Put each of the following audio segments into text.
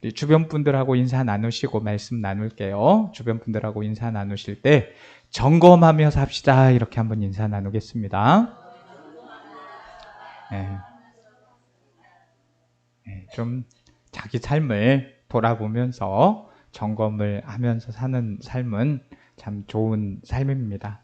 우리 주변 분들하고 인사 나누시고 말씀 나눌게요. 주변 분들하고 인사 나누실 때 점검하며 삽시다 이렇게 한번 인사 나누겠습니다. 네. 좀 자기 삶을 돌아보면서 점검을 하면서 사는 삶은 참 좋은 삶입니다.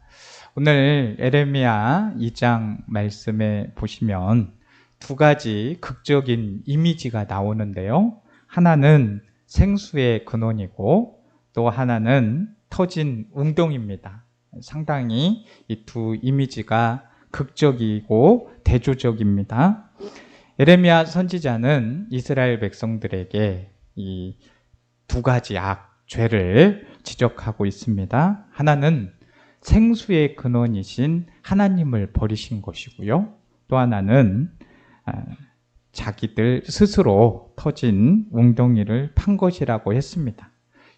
오늘 에레미야 2장 말씀에 보시면 두 가지 극적인 이미지가 나오는데요. 하나는 생수의 근원이고 또 하나는 터진 웅덩이입니다. 상당히 이 두 이미지가 극적이고 대조적입니다. 에레미야 선지자는 이스라엘 백성들에게 이 두 가지 죄를 지적하고 있습니다. 하나는 생수의 근원이신 하나님을 버리신 것이고요. 또 하나는 자기들 스스로 터진 웅덩이를 판 것이라고 했습니다.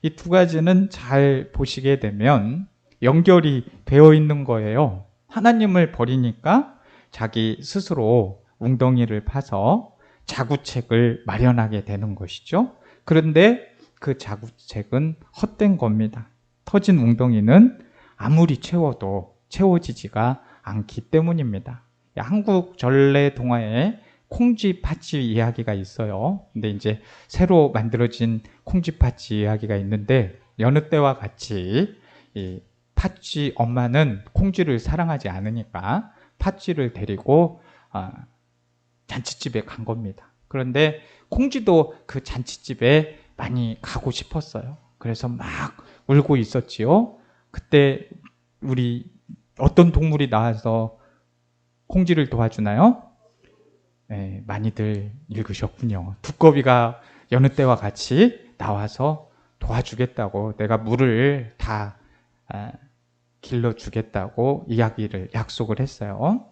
이 두 가지는 잘 보시게 되면 연결이 되어 있는 거예요. 하나님을 버리니까 자기 스스로 웅덩이를 파서 자구책을 마련하게 되는 것이죠. 그런데 그 자구책은 헛된 겁니다. 터진 웅덩이는 아무리 채워도 채워지지가 않기 때문입니다. 한국 전래 동화에 콩쥐 팥쥐 이야기가 있어요. 근데 이제 새로 만들어진 콩쥐 팥쥐 이야기가 있는데 여느 때와 같이 이 팥쥐 엄마는 콩쥐를 사랑하지 않으니까 팥쥐를 데리고 잔치집에 간 겁니다. 그런데 콩쥐도 그 잔치집에 많이 가고 싶었어요. 그래서 막 울고 있었지요. 그때 우리 어떤 동물이 나와서 콩쥐를 도와주나요? 네, 많이들 읽으셨군요. 두꺼비가 여느 때와 같이 나와서 도와주겠다고, 내가 물을 다 길러주겠다고 약속을 했어요.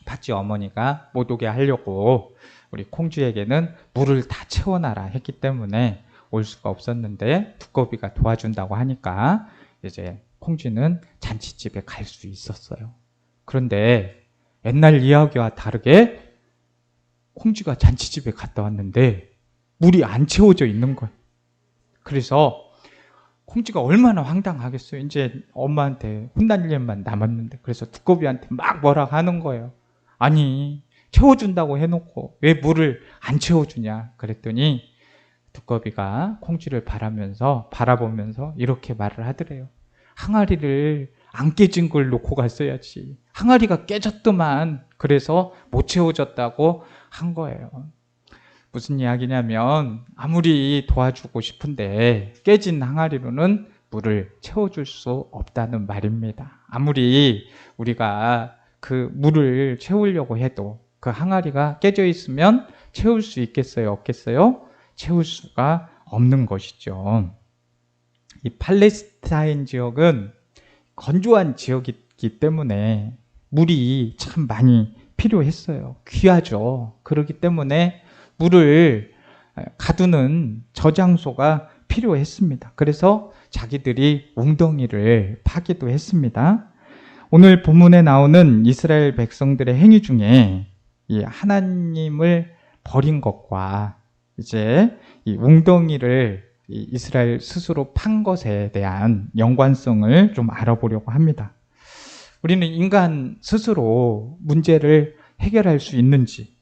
팥쥐 어머니가 못 오게 하려고 우리 콩쥐에게는 물을 다 채워놔라 했기 때문에 올 수가 없었는데, 두꺼비가 도와준다고 하니까 이제 콩쥐는 잔치집에 갈 수 있었어요. 그런데 옛날 이야기와 다르게 콩쥐가 잔치집에 갔다 왔는데 물이 안 채워져 있는 거예요. 그래서 콩쥐가 얼마나 황당하겠어요. 이제 엄마한테 혼날 일만 남았는데. 그래서 두꺼비한테 막 뭐라 하는 거예요. 아니, 채워준다고 해놓고 왜 물을 안 채워주냐 그랬더니 두꺼비가 콩쥐를 바라보면서 이렇게 말을 하더래요. 항아리를 안 깨진 걸 놓고 갔어야지. 항아리가 깨졌더만. 그래서 못 채워졌다고 한 거예요. 무슨 이야기냐면 아무리 도와주고 싶은데 깨진 항아리로는 물을 채워줄 수 없다는 말입니다. 아무리 우리가 그 물을 채우려고 해도 그 항아리가 깨져 있으면 채울 수 있겠어요? 없겠어요? 채울 수가 없는 것이죠. 이 팔레스타인 지역은 건조한 지역이기 때문에 물이 참 많이 필요했어요. 귀하죠. 그렇기 때문에 물을 가두는 저장소가 필요했습니다. 그래서 자기들이 웅덩이를 파기도 했습니다. 오늘 본문에 나오는 이스라엘 백성들의 행위 중에 이 하나님을 버린 것과 이제 이 웅덩이를 이스라엘 스스로 판 것에 대한 연관성을 좀 알아보려고 합니다. 우리는 인간 스스로 문제를 해결할 수 있는지,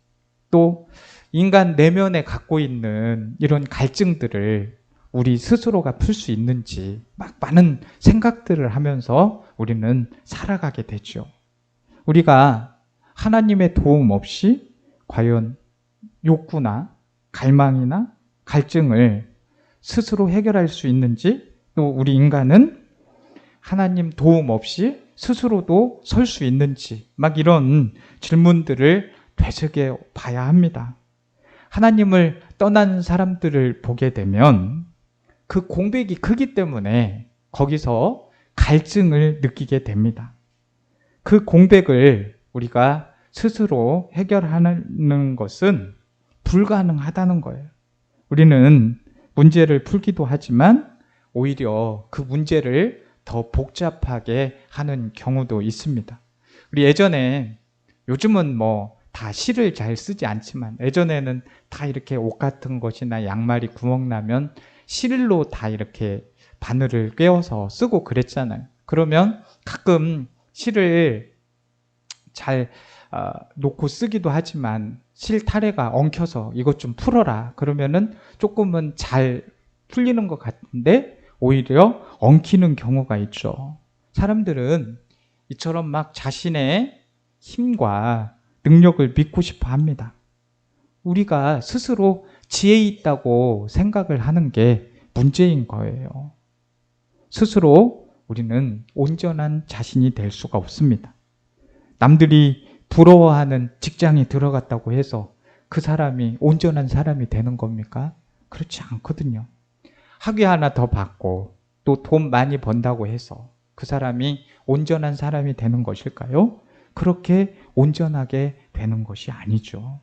또 인간 내면에 갖고 있는 이런 갈증들을 우리 스스로가 풀 수 있는지 막 많은 생각들을 하면서 우리는 살아가게 되죠. 우리가 하나님의 도움 없이 과연 욕구나 갈망이나 갈증을 스스로 해결할 수 있는지, 또 우리 인간은 하나님 도움 없이 스스로도 설 수 있는지, 막 이런 질문들을 되새겨 봐야 합니다. 하나님을 떠난 사람들을 보게 되면 그 공백이 크기 때문에 거기서 갈증을 느끼게 됩니다. 그 공백을 우리가 스스로 해결하는 것은 불가능하다는 거예요. 우리는 문제를 풀기도 하지만 오히려 그 문제를 더 복잡하게 하는 경우도 있습니다. 우리 예전에, 요즘은 다 실을 잘 쓰지 않지만 예전에는 다 이렇게 옷 같은 것이나 양말이 구멍 나면 실로 다 이렇게 바늘을 꿰어서 쓰고 그랬잖아요. 그러면 가끔 실을 잘 놓고 쓰기도 하지만 실 타래가 엉켜서 이것 좀 풀어라 그러면은 조금은 잘 풀리는 것 같은데 오히려 엉키는 경우가 있죠. 사람들은 이처럼 막 자신의 힘과 능력을 믿고 싶어 합니다. 우리가 스스로 지혜 있다고 생각을 하는 게 문제인 거예요. 스스로 우리는 온전한 자신이 될 수가 없습니다. 남들이 부러워하는 직장에 들어갔다고 해서 그 사람이 온전한 사람이 되는 겁니까? 그렇지 않거든요. 학위 하나 더 받고 또 돈 많이 번다고 해서 그 사람이 온전한 사람이 되는 것일까요? 그렇게 온전하게 되는 것이 아니죠.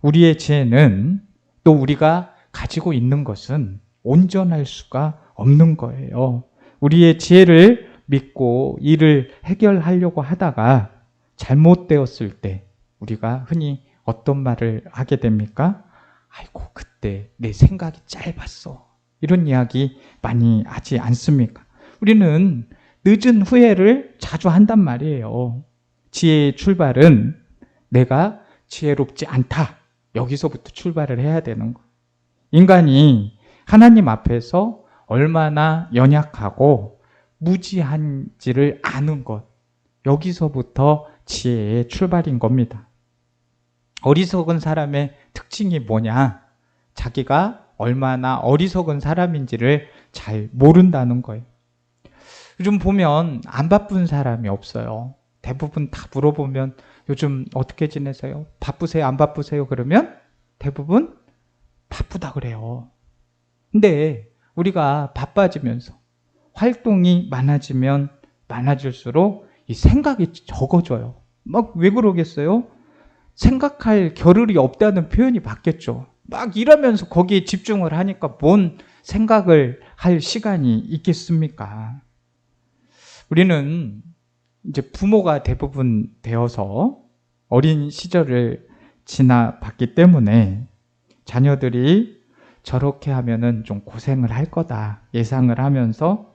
우리의 지혜는 또 우리가 가지고 있는 것은 온전할 수가 없는 거예요. 우리의 지혜를 믿고 일을 해결하려고 하다가 잘못되었을 때 우리가 흔히 어떤 말을 하게 됩니까? 아이고 그때 내 생각이 짧았어. 이런 이야기 많이 하지 않습니까? 우리는 늦은 후회를 자주 한단 말이에요. 지혜의 출발은 내가 지혜롭지 않다. 여기서부터 출발을 해야 되는 거예요. 인간이 하나님 앞에서 얼마나 연약하고 무지한지를 아는 것. 여기서부터 지혜의 출발인 겁니다. 어리석은 사람의 특징이 뭐냐? 자기가 얼마나 어리석은 사람인지를 잘 모른다는 거예요. 요즘 보면 안 바쁜 사람이 없어요. 대부분 다 물어보면 요즘 어떻게 지내세요? 바쁘세요? 안 바쁘세요? 그러면 대부분 바쁘다 그래요. 근데 우리가 바빠지면서 활동이 많아지면 많아질수록 이 생각이 적어져요. 막 왜 그러겠어요? 생각할 겨를이 없다는 표현이 바뀌었죠. 막 일하면서 거기에 집중을 하니까 뭔 생각을 할 시간이 있겠습니까? 우리는 이제 부모가 대부분 되어서 어린 시절을 지나봤기 때문에 자녀들이 저렇게 하면은 좀 고생을 할 거다 예상을 하면서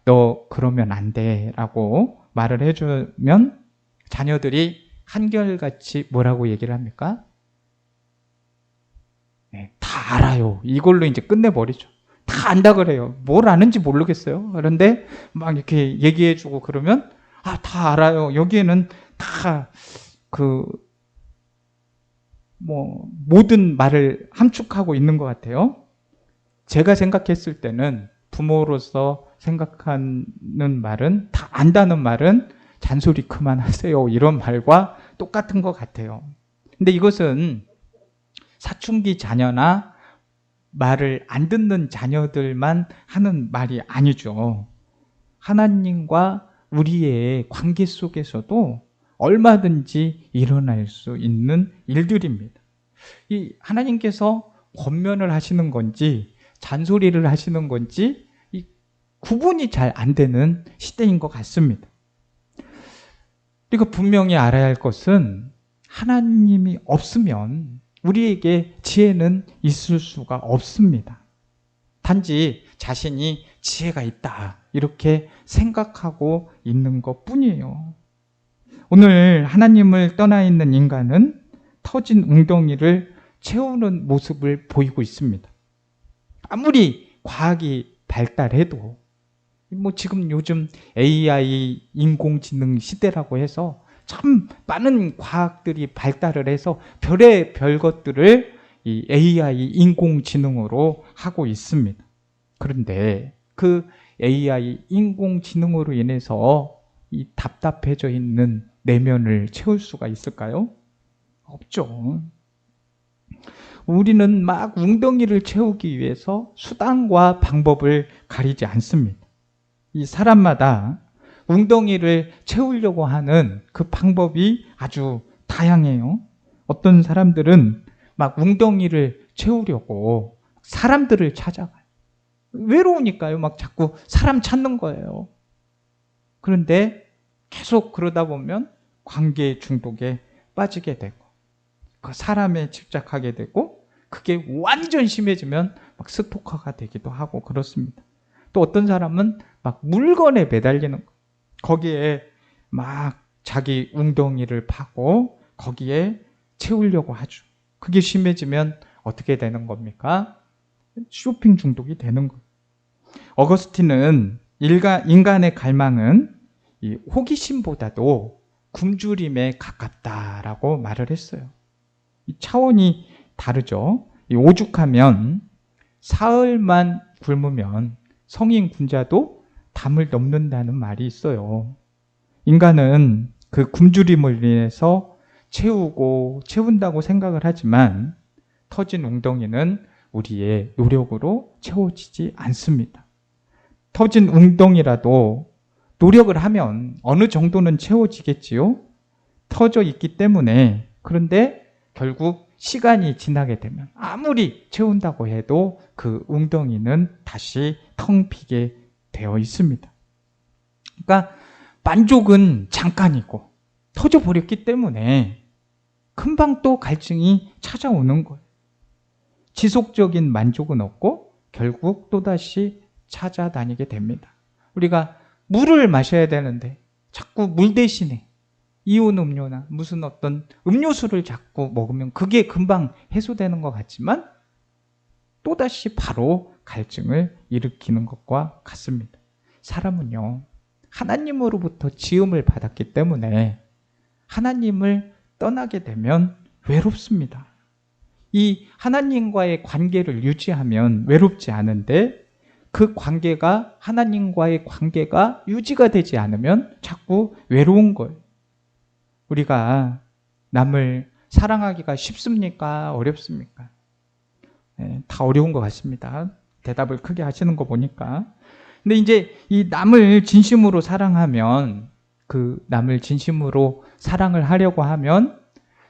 너 그러면 안 돼 라고 말을 해주면 자녀들이 한결같이 뭐라고 얘기를 합니까? 네, 다 알아요. 이걸로 이제 끝내버리죠. 다 안다 그래요. 뭘 아는지 모르겠어요. 그런데 막 이렇게 얘기해주고 그러면 다 알아요. 여기에는 다 모든 말을 함축하고 있는 것 같아요. 제가 생각했을 때는 부모로서 생각하는 말은 다 안다는 말은 잔소리 그만하세요. 이런 말과 똑같은 것 같아요. 근데 이것은 사춘기 자녀나 말을 안 듣는 자녀들만 하는 말이 아니죠. 하나님과 우리의 관계 속에서도 얼마든지 일어날 수 있는 일들입니다. 이 하나님께서 권면을 하시는 건지 잔소리를 하시는 건지 이 구분이 잘 안 되는 시대인 것 같습니다. 그리고 분명히 알아야 할 것은 하나님이 없으면 우리에게 지혜는 있을 수가 없습니다. 단지 자신이 지혜가 있다 이렇게 생각하고 있는 것뿐이에요. 오늘 하나님을 떠나 있는 인간은 터진 웅덩이를 채우는 모습을 보이고 있습니다. 아무리 과학이 발달해도 지금 요즘 AI 인공지능 시대라고 해서 참 많은 과학들이 발달을 해서 별의 것들을 이 AI 인공지능으로 하고 있습니다. 그런데 그 AI 인공지능으로 인해서 이 답답해져 있는 내면을 채울 수가 있을까요? 없죠. 우리는 막 웅덩이를 채우기 위해서 수단과 방법을 가리지 않습니다. 이 사람마다 웅덩이를 채우려고 하는 그 방법이 아주 다양해요. 어떤 사람들은 막 웅덩이를 채우려고 사람들을 찾아가요. 외로우니까요. 막 자꾸 사람 찾는 거예요. 그런데 계속 그러다 보면 관계 중독에 빠지게 되고 그 사람에 집착하게 되고 그게 완전 심해지면 막 스토커가 되기도 하고 그렇습니다. 또 어떤 사람은 막 물건에 매달리는 거. 거기에 막 자기 웅덩이를 파고 거기에 채우려고 하죠. 그게 심해지면 어떻게 되는 겁니까? 쇼핑 중독이 되는 거예요. 어거스틴은 인간의 갈망은 이 호기심보다도 굶주림에 가깝다라고 말을 했어요. 이 차원이 다르죠. 이 오죽하면 사흘만 굶으면 성인 군자도 담을 넘는다는 말이 있어요. 인간은 그 굶주림을 인해서 채운다고 생각을 하지만 터진 웅덩이는 우리의 노력으로 채워지지 않습니다. 터진 웅덩이라도 노력을 하면 어느 정도는 채워지겠지요. 터져 있기 때문에. 그런데 결국 시간이 지나게 되면 아무리 채운다고 해도 그 웅덩이는 다시 텅 비게 되어 있습니다. 그러니까 만족은 잠깐이고 터져버렸기 때문에 금방 또 갈증이 찾아오는 거예요. 지속적인 만족은 없고 결국 또다시 찾아다니게 됩니다. 우리가 물을 마셔야 되는데 자꾸 물 대신에 이온 음료나 무슨 어떤 음료수를 자꾸 먹으면 그게 금방 해소되는 것 같지만 또다시 바로 갈증을 일으키는 것과 같습니다. 사람은요, 하나님으로부터 지음을 받았기 때문에 하나님을 떠나게 되면 외롭습니다. 이 하나님과의 관계를 유지하면 외롭지 않은데 그 관계가 하나님과의 관계가 유지가 되지 않으면 자꾸 외로운 거예요. 우리가 남을 사랑하기가 쉽습니까? 어렵습니까? 네, 다 어려운 것 같습니다. 대답을 크게 하시는 거 보니까. 근데 이제 이 남을 진심으로 사랑하면 그 남을 진심으로 사랑을 하려고 하면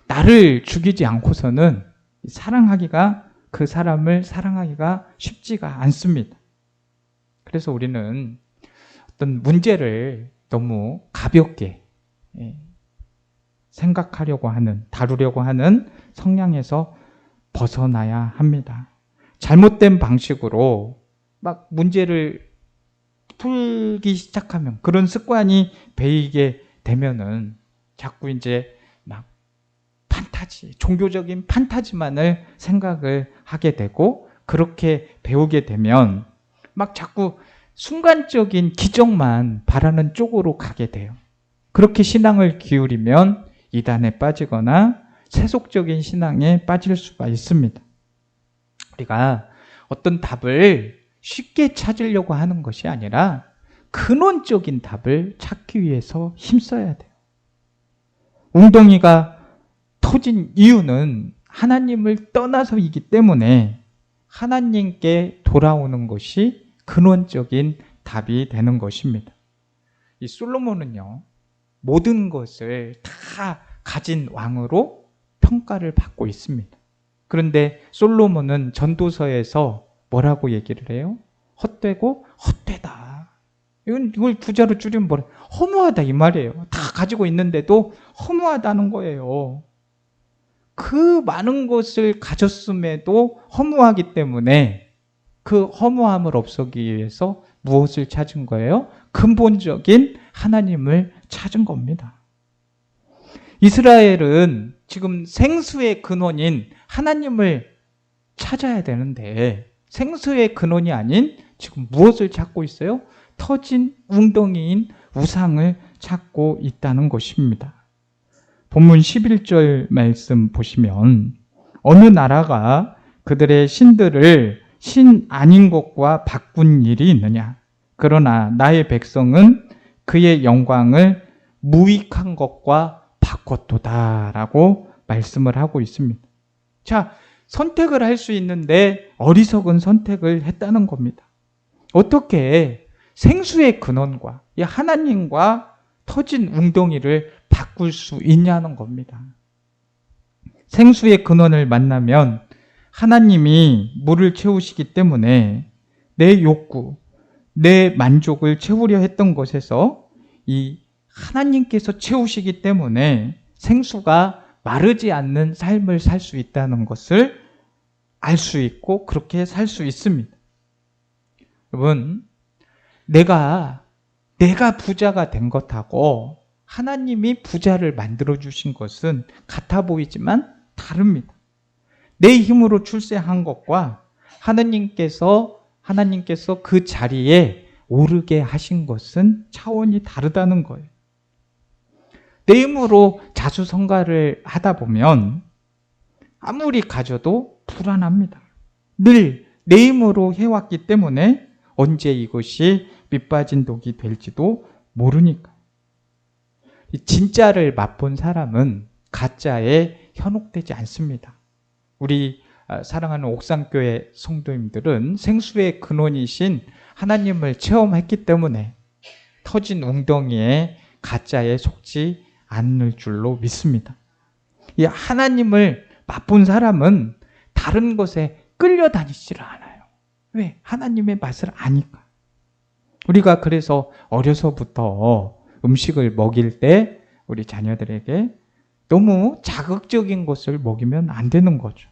나를 죽이지 않고서는 그 사람을 사랑하기가 쉽지가 않습니다. 그래서 우리는 어떤 문제를 너무 가볍게 생각하려고 하는, 다루려고 하는 성향에서 벗어나야 합니다. 잘못된 방식으로 막 문제를 풀기 시작하면, 그런 습관이 배이게 되면은 자꾸 이제 막 종교적인 판타지만을 생각을 하게 되고, 그렇게 배우게 되면 막 자꾸 순간적인 기적만 바라는 쪽으로 가게 돼요. 그렇게 신앙을 기울이면 이단에 빠지거나 세속적인 신앙에 빠질 수가 있습니다. 우리가 어떤 답을 쉽게 찾으려고 하는 것이 아니라 근원적인 답을 찾기 위해서 힘써야 돼요. 웅덩이가 터진 이유는 하나님을 떠나서이기 때문에 하나님께 돌아오는 것이 근원적인 답이 되는 것입니다. 이 솔로몬은요, 모든 것을 다 가진 왕으로 평가를 받고 있습니다. 그런데 솔로몬은 전도서에서 뭐라고 얘기를 해요? 헛되고 헛되다. 이걸 부자로 줄이면 뭐래? 허무하다 이 말이에요. 다 가지고 있는데도 허무하다는 거예요. 그 많은 것을 가졌음에도 허무하기 때문에 그 허무함을 없애기 위해서 무엇을 찾은 거예요? 근본적인 하나님을 찾은 겁니다. 이스라엘은 지금 생수의 근원인 하나님을 찾아야 되는데 생수의 근원이 아닌 지금 무엇을 찾고 있어요? 터진 웅덩이인 우상을 찾고 있다는 것입니다. 본문 11절 말씀 보시면 어느 나라가 그들의 신들을 신 아닌 것과 바꾼 일이 있느냐? 그러나 나의 백성은 그의 영광을 무익한 것과 바꿨도다라고 말씀을 하고 있습니다. 자, 선택을 할 수 있는데 어리석은 선택을 했다는 겁니다. 어떻게 생수의 근원과 이 하나님과 터진 웅덩이를 바꿀 수 있냐는 겁니다. 생수의 근원을 만나면 하나님이 물을 채우시기 때문에 내 욕구, 내 만족을 채우려 했던 것에서 이 하나님께서 채우시기 때문에 생수가 마르지 않는 삶을 살 수 있다는 것을 알 수 있고 그렇게 살 수 있습니다. 여러분, 내가 부자가 된 것하고 하나님이 부자를 만들어 주신 것은 같아 보이지만 다릅니다. 내 힘으로 출세한 것과 하나님께서 그 자리에 오르게 하신 것은 차원이 다르다는 거예요. 내 힘으로 자수성가를 하다 보면 아무리 가져도 불안합니다. 늘 내 힘으로 해왔기 때문에 언제 이것이 밑빠진 독이 될지도 모르니까. 진짜를 맛본 사람은 가짜에 현혹되지 않습니다. 우리 사랑하는 옥상교회 성도님들은 생수의 근원이신 하나님을 체험했기 때문에 터진 웅덩이에 가짜에 속지 않을 줄로 믿습니다. 이 하나님을 맛본 사람은 다른 것에 끌려다니지를 않아요. 왜? 하나님의 맛을 아니까. 우리가 그래서 어려서부터 음식을 먹일 때 우리 자녀들에게 너무 자극적인 것을 먹이면 안 되는 거죠.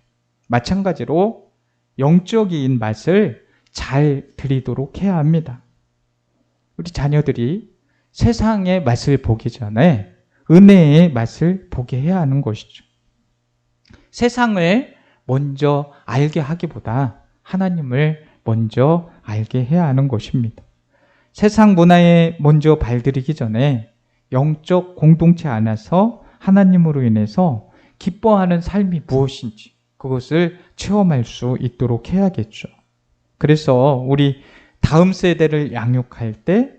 마찬가지로 영적인 맛을 잘 들이도록 해야 합니다. 우리 자녀들이 세상의 맛을 보기 전에 은혜의 맛을 보게 해야 하는 것이죠. 세상을 먼저 알게 하기보다 하나님을 먼저 알게 해야 하는 것입니다. 세상 문화에 먼저 발들이기 전에 영적 공동체 안에서 하나님으로 인해서 기뻐하는 삶이 무엇인지 그것을 체험할 수 있도록 해야겠죠. 그래서 우리 다음 세대를 양육할 때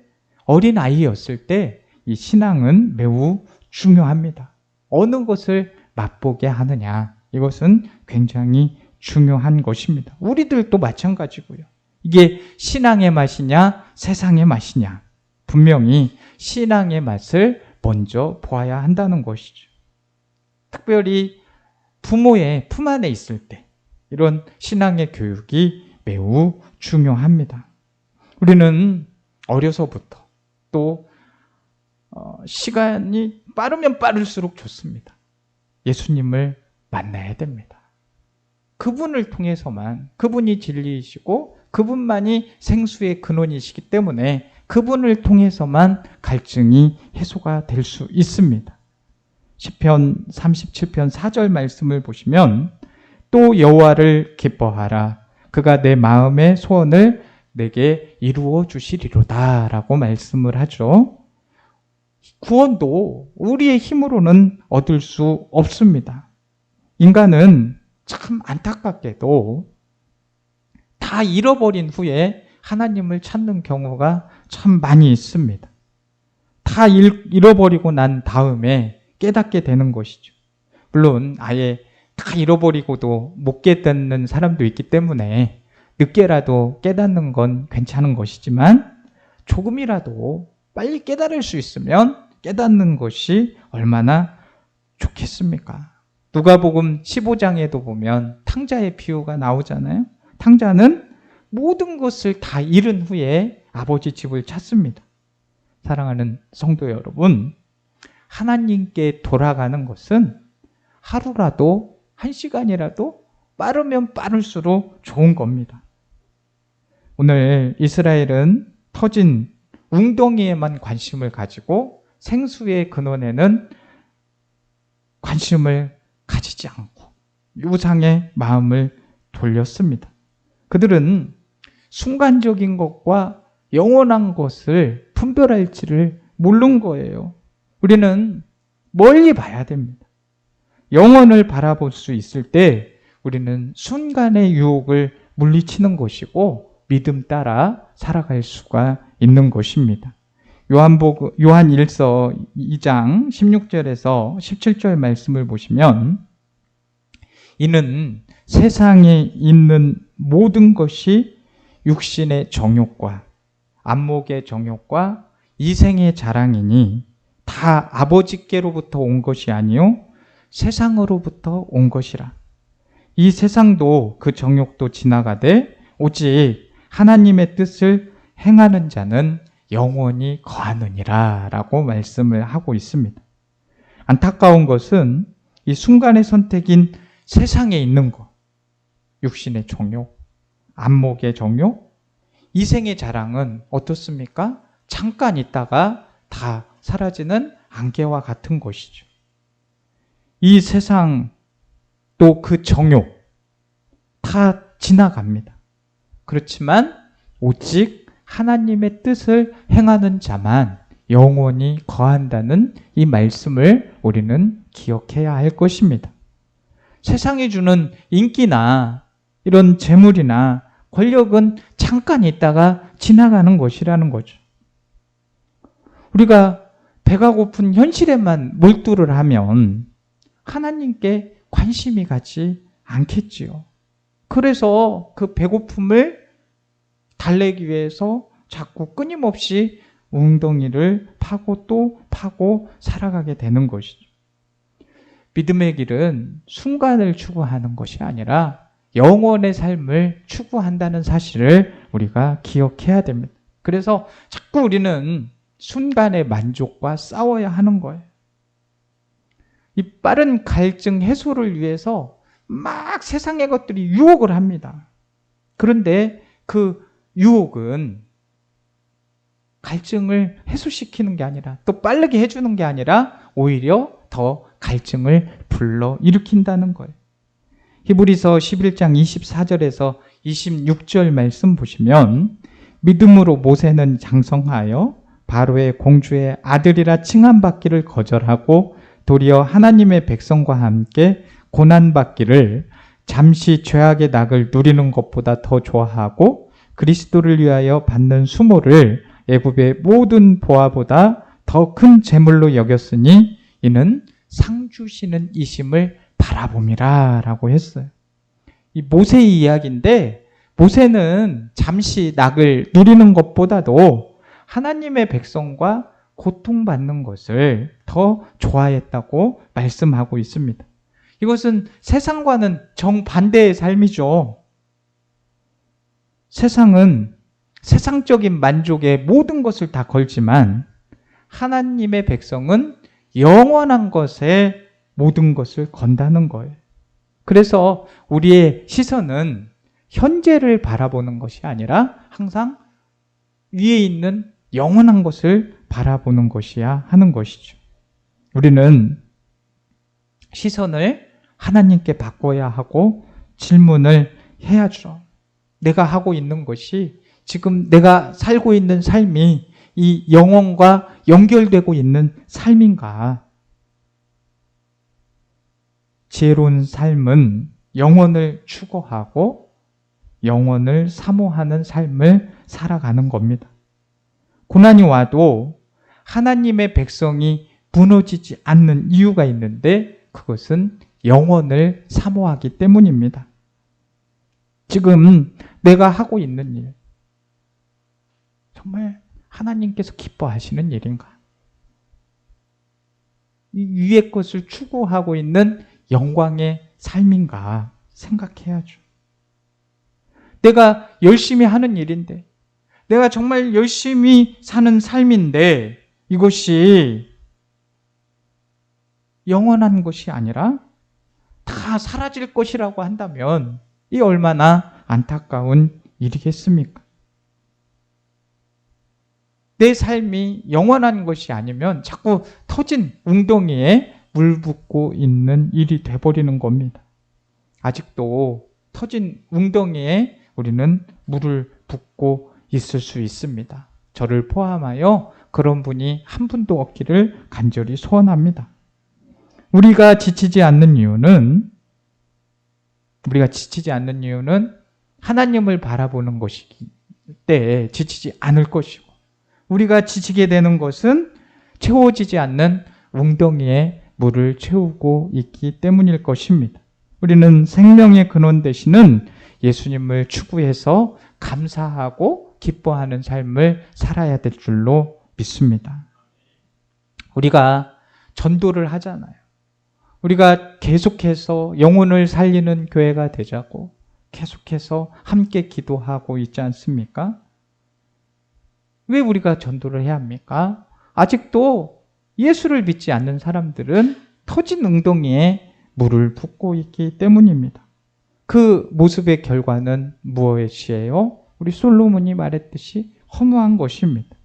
어린 아이였을 때 이 신앙은 매우 중요합니다. 어느 것을 맛보게 하느냐, 이것은 굉장히 중요한 것입니다. 우리들도 마찬가지고요. 이게 신앙의 맛이냐 세상의 맛이냐, 분명히 신앙의 맛을 먼저 보아야 한다는 것이죠. 특별히 부모의 품 안에 있을 때 이런 신앙의 교육이 매우 중요합니다. 우리는 어려서부터 또 시간이 빠르면 빠를수록 좋습니다. 예수님을 만나야 됩니다. 그분을 통해서만, 그분이 진리이시고 그분만이 생수의 근원이시기 때문에 그분을 통해서만 갈증이 해소가 될 수 있습니다. 시편 37편 4절 말씀을 보시면 또 여호와를 기뻐하라, 그가 내 마음의 소원을 내게 이루어 주시리로다 라고 말씀을 하죠. 구원도 우리의 힘으로는 얻을 수 없습니다. 인간은 참 안타깝게도 다 잃어버린 후에 하나님을 찾는 경우가 참 많이 있습니다. 다 잃어버리고 난 다음에 깨닫게 되는 것이죠. 물론 아예 다 잃어버리고도 못 깨닫는 사람도 있기 때문에 늦게라도 깨닫는 건 괜찮은 것이지만 조금이라도 빨리 깨달을 수 있으면 깨닫는 것이 얼마나 좋겠습니까? 누가복음 15장에도 보면 탕자의 비유가 나오잖아요. 탕자는 모든 것을 다 잃은 후에 아버지 집을 찾습니다. 사랑하는 성도 여러분, 하나님께 돌아가는 것은 하루라도, 한 시간이라도 빠르면 빠를수록 좋은 겁니다. 오늘 이스라엘은 터진 웅덩이에만 관심을 가지고 생수의 근원에는 관심을 가지지 않고 우상의 마음을 돌렸습니다. 그들은 순간적인 것과 영원한 것을 분별할지를 모르는 거예요. 우리는 멀리 봐야 됩니다. 영혼을 바라볼 수 있을 때 우리는 순간의 유혹을 물리치는 것이고 믿음 따라 살아갈 수가 있는 것입니다. 요한 1서 2장 16절에서 17절 말씀을 보시면 이는 세상에 있는 모든 것이 육신의 정욕과 안목의 정욕과 이생의 자랑이니 다 아버지께로부터 온 것이 아니요 세상으로부터 온 것이라. 이 세상도 그 정욕도 지나가되 오직 하나님의 뜻을 행하는 자는 영원히 거하느니라 라고 말씀을 하고 있습니다. 안타까운 것은 이 순간의 선택인 세상에 있는 것, 육신의 정욕, 안목의 정욕, 이생의 자랑은 어떻습니까? 잠깐 있다가 다 사라지는 안개와 같은 것이죠. 이 세상 또 그 정욕 다 지나갑니다. 그렇지만 오직 하나님의 뜻을 행하는 자만 영원히 거한다는 이 말씀을 우리는 기억해야 할 것입니다. 세상이 주는 인기나 이런 재물이나 권력은 잠깐 있다가 지나가는 것이라는 거죠. 우리가 배가 고픈 현실에만 몰두를 하면 하나님께 관심이 가지 않겠지요. 그래서 그 배고픔을 달래기 위해서 자꾸 끊임없이 웅덩이를 파고 또 파고 살아가게 되는 것이죠. 믿음의 길은 순간을 추구하는 것이 아니라 영원의 삶을 추구한다는 사실을 우리가 기억해야 됩니다. 그래서 자꾸 우리는 순간의 만족과 싸워야 하는 거예요. 이 빠른 갈증 해소를 위해서 막 세상의 것들이 유혹을 합니다. 그런데 그 유혹은 갈증을 해소시키는 게 아니라 또 빠르게 해주는 게 아니라 오히려 더 갈증을 불러일으킨다는 거예요. 히브리서 11장 24절에서 26절 말씀 보시면 믿음으로 모세는 장성하여 바로의 공주의 아들이라 칭함받기를 거절하고 도리어 하나님의 백성과 함께 고난받기를 잠시 죄악의 낙을 누리는 것보다 더 좋아하고 그리스도를 위하여 받는 수모를 애굽의 모든 보화보다 더 큰 재물로 여겼으니 이는 상 주시는 이심을 바라봄이라 라고 했어요. 이 모세의 이야기인데 모세는 잠시 낙을 누리는 것보다도 하나님의 백성과 고통받는 것을 더 좋아했다고 말씀하고 있습니다. 이것은 세상과는 정반대의 삶이죠. 세상은 세상적인 만족에 모든 것을 다 걸지만 하나님의 백성은 영원한 것에 모든 것을 건다는 거예요. 그래서 우리의 시선은 현재를 바라보는 것이 아니라 항상 위에 있는 영원한 것을 바라보는 것이야 하는 것이죠. 우리는 시선을 하나님께 바꿔야 하고 질문을 해야죠. 내가 하고 있는 것이 지금 내가 살고 있는 삶이 이 영혼과 연결되고 있는 삶인가? 지혜로운 삶은 영혼을 추구하고 영혼을 사모하는 삶을 살아가는 겁니다. 고난이 와도 하나님의 백성이 무너지지 않는 이유가 있는데 그것은 영혼을 사모하기 때문입니다. 지금 내가 하고 있는 일, 정말 하나님께서 기뻐하시는 일인가? 이 위의 것을 추구하고 있는 영광의 삶인가 생각해야죠. 내가 열심히 하는 일인데, 내가 정말 열심히 사는 삶인데 이것이 영원한 것이 아니라 다 사라질 것이라고 한다면 이 얼마나 안타까운 일이겠습니까? 내 삶이 영원한 것이 아니면 자꾸 터진 웅덩이에 물 붓고 있는 일이 돼버리는 겁니다. 아직도 터진 웅덩이에 우리는 물을 붓고 있을 수 있습니다. 저를 포함하여 그런 분이 한 분도 없기를 간절히 소원합니다. 우리가 지치지 않는 이유는 하나님을 바라보는 것이기 때문에 지치지 않을 것이고, 우리가 지치게 되는 것은 채워지지 않는 웅덩이에 물을 채우고 있기 때문일 것입니다. 우리는 생명의 근원 되시는 예수님을 추구해서 감사하고 기뻐하는 삶을 살아야 될 줄로 믿습니다. 우리가 전도를 하잖아요. 우리가 계속해서 영혼을 살리는 교회가 되자고 계속해서 함께 기도하고 있지 않습니까? 왜 우리가 전도를 해야 합니까? 아직도 예수를 믿지 않는 사람들은 터진 웅덩이에 물을 붓고 있기 때문입니다. 그 모습의 결과는 무엇이에요? 우리 솔로몬이 말했듯이 허무한 것입니다.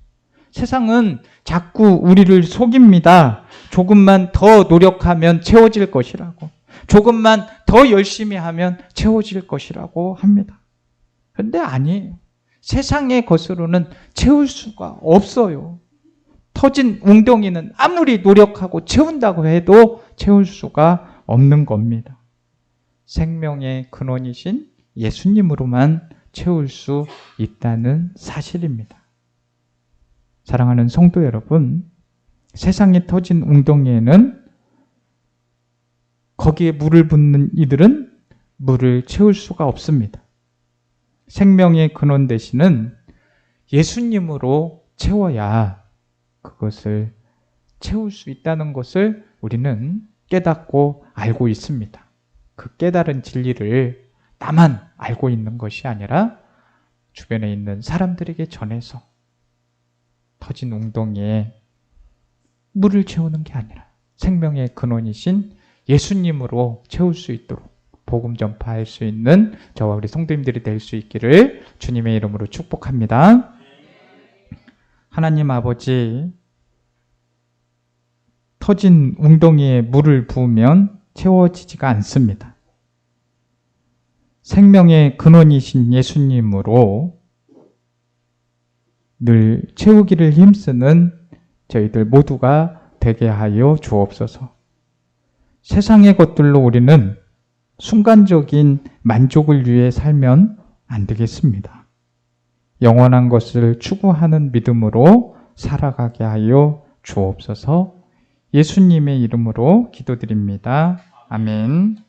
세상은 자꾸 우리를 속입니다. 조금만 더 노력하면 채워질 것이라고. 조금만 더 열심히 하면 채워질 것이라고 합니다. 그런데 아니에요. 세상의 것으로는 채울 수가 없어요. 터진 웅덩이는 아무리 노력하고 채운다고 해도 채울 수가 없는 겁니다. 생명의 근원이신 예수님으로만 채울 수 있다는 사실입니다. 사랑하는 성도 여러분, 세상에 터진 웅덩이에는 거기에 물을 붓는 이들은 물을 채울 수가 없습니다. 생명의 근원 되시는 예수님으로 채워야 그것을 채울 수 있다는 것을 우리는 깨닫고 알고 있습니다. 그 깨달은 진리를 나만 알고 있는 것이 아니라 주변에 있는 사람들에게 전해서 터진 웅덩이에 물을 채우는 게 아니라 생명의 근원이신 예수님으로 채울 수 있도록 복음 전파할 수 있는 저와 우리 성도님들이 될 수 있기를 주님의 이름으로 축복합니다. 하나님 아버지, 터진 웅덩이에 물을 부으면 채워지지가 않습니다. 생명의 근원이신 예수님으로 늘 채우기를 힘쓰는 저희들 모두가 되게 하여 주옵소서. 세상의 것들로 우리는 순간적인 만족을 위해 살면 안 되겠습니다. 영원한 것을 추구하는 믿음으로 살아가게 하여 주옵소서. 예수님의 이름으로 기도드립니다. 아멘.